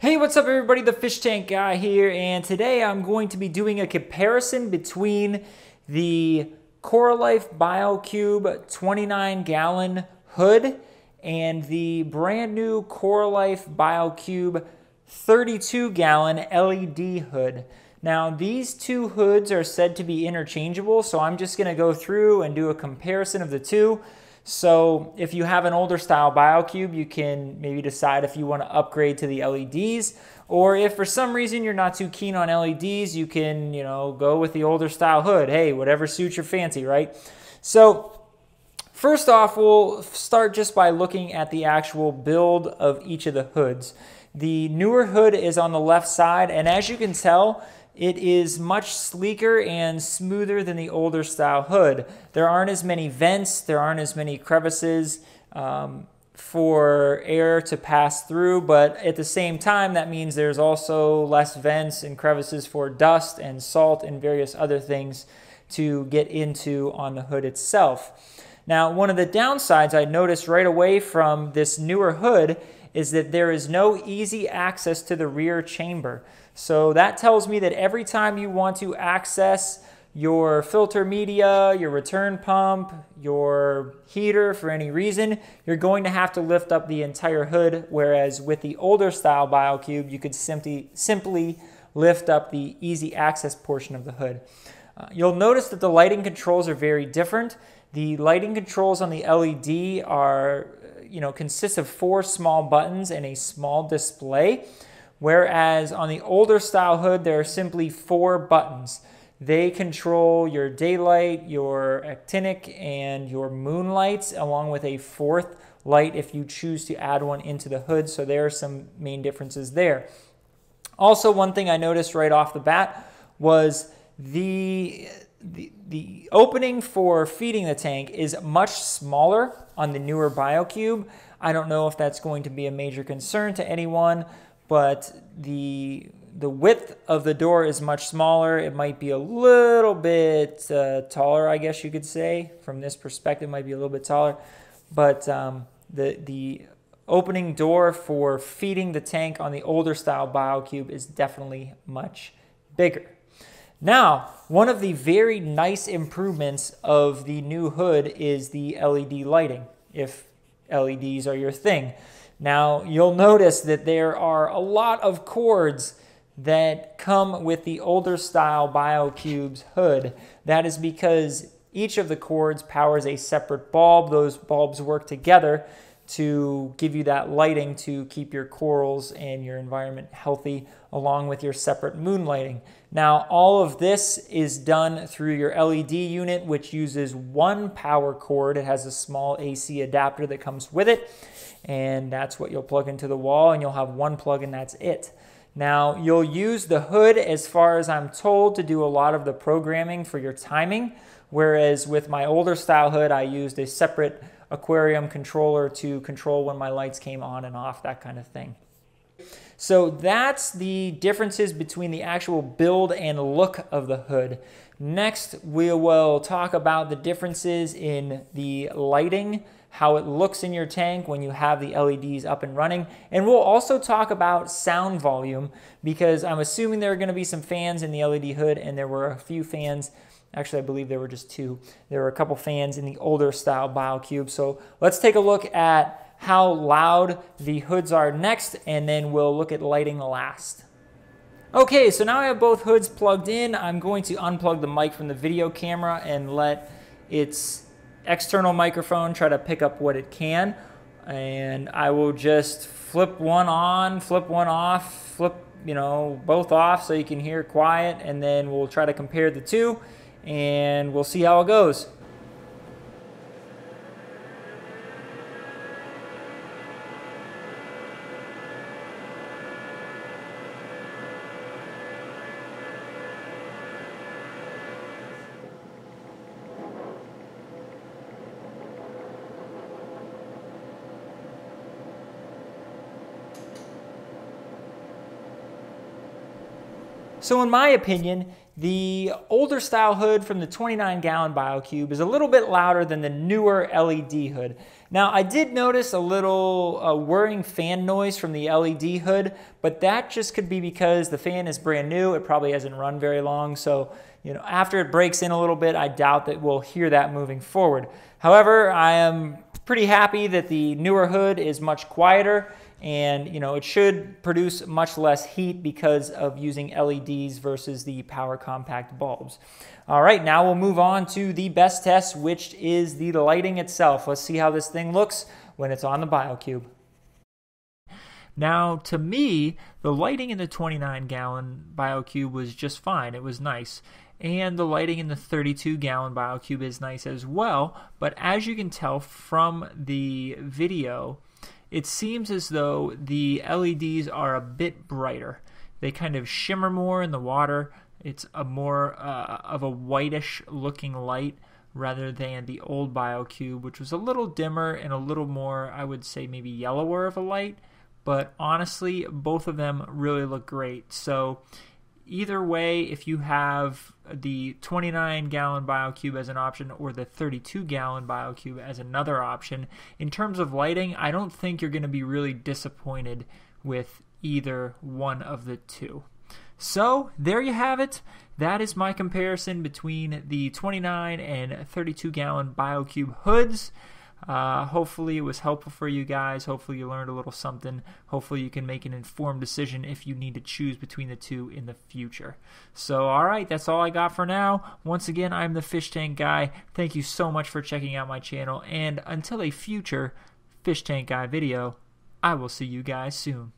Hey, what's up everybody? The Fish Tank Guy here, and today I'm going to be doing a comparison between the Coralife Biocube 29-gallon hood and the brand new Coralife Biocube 32-gallon LED hood. Now, these two hoods are said to be interchangeable, so I'm just going to go through and do a comparison of the two. So if you have an older style Biocube, you can maybe decide if you want to upgrade to the LEDs, or if for some reason you're not too keen on LEDs, you can, go with the older style hood. Hey, whatever suits your fancy, right? So first off, we'll start just by looking at the actual build of each of the hoods. The newer hood is on the left side, and as you can tell, it is much sleeker and smoother than the older style hood. There aren't as many vents, there aren't as many crevices for air to pass through, but at the same time, that means there's also less vents and crevices for dust and salt and various other things to get into on the hood itself. Now, one of the downsides I noticed right away from this newer hood is that there is no easy access to the rear chamber. So that tells me that every time you want to access your filter media, your return pump, your heater for any reason, you're going to have to lift up the entire hood, whereas with the older style Biocube, you could simply lift up the easy access portion of the hood. You'll notice that the lighting controls are very different. The lighting controls on the LED are consists of 4 small buttons and a small display, whereas on the older style hood, there are simply 4 buttons. They control your daylight, your actinic, and your moon lights, along with a 4th light if you choose to add one into the hood, so there are some main differences there. Also, one thing I noticed right off the bat was the opening for feeding the tank is much smaller on the newer Biocube. I don't know if that's going to be a major concern to anyone, but the width of the door is much smaller. It might be a little bit taller, I guess you could say. From this perspective, it might be a little bit taller. But the opening door for feeding the tank on the older style Biocube is definitely much bigger. Now, one of the very nice improvements of the new hood is the LED lighting, if LEDs are your thing. Now, you'll notice that there are a lot of cords that come with the older style Biocube's hood. That is because each of the cords powers a separate bulb. Those bulbs work together to give you that lighting to keep your corals and your environment healthy, along with your separate moon lighting. Now, all of this is done through your LED unit, which uses 1 power cord. It has a small AC adapter that comes with it, and that's what you'll plug into the wall, and you'll have 1 plug and that's it. Now, you'll use the hood, as far as I'm told, to do a lot of the programming for your timing, whereas with my older style hood, I used a separate aquarium controller to control when my lights came on and off, that kind of thing. So that's the differences between the actual build and look of the hood. Next, we will talk about the differences in the lighting, how it looks in your tank when you have the LEDs up and running. And we'll also talk about sound volume, because I'm assuming there are going to be some fans in the LED hood, and there were a few fans. Actually, I believe there were just 2. There were a couple fans in the older style Biocube. So let's take a look at how loud the hoods are next, and then we'll look at lighting last. Okay, so now I have both hoods plugged in. I'm going to unplug the mic from the video camera and let its external microphone try to pick up what it can. And I will just flip one on, flip one off, flip both off so you can hear quiet, and then we'll try to compare the two, and we'll see how it goes. So in my opinion, the older style hood from the 29-gallon Biocube is a little bit louder than the newer LED hood. Now, I did notice a little whirring fan noise from the LED hood, but that just could be because the fan is brand new. It probably hasn't run very long, so after it breaks in a little bit, I doubt that we'll hear that moving forward. However, I am pretty happy that the newer hood is much quieter, and it should produce much less heat because of using LEDs versus the power compact bulbs. All right, now we'll move on to the best test, which is the lighting itself. Let's see how this thing looks when it's on the Biocube. Now, to me, the lighting in the 29-gallon Biocube was just fine. It was nice. And the lighting in the 32-gallon Biocube is nice as well. But as you can tell from the video, it seems as though the LEDs are a bit brighter. They kind of shimmer more in the water. It's a more of a whitish looking light rather than the old Biocube, which was a little dimmer and a little more, I would say, maybe yellower of a light. But honestly, both of them really look great. So either way, if you have the 29-gallon Biocube as an option or the 32-gallon Biocube as another option, in terms of lighting, I don't think you're going to be really disappointed with either one of the two. So there you have it. That is my comparison between the 29 and 32-gallon Biocube hoods. Hopefully it was helpful for you guys. Hopefully you learned a little something. Hopefully you can make an informed decision if you need to choose between the two in the future. So alright, that's all I got for now. Once again, I'm the Fish Tank Guy. Thank you so much for checking out my channel, and until a future Fish Tank Guy video, I will see you guys soon.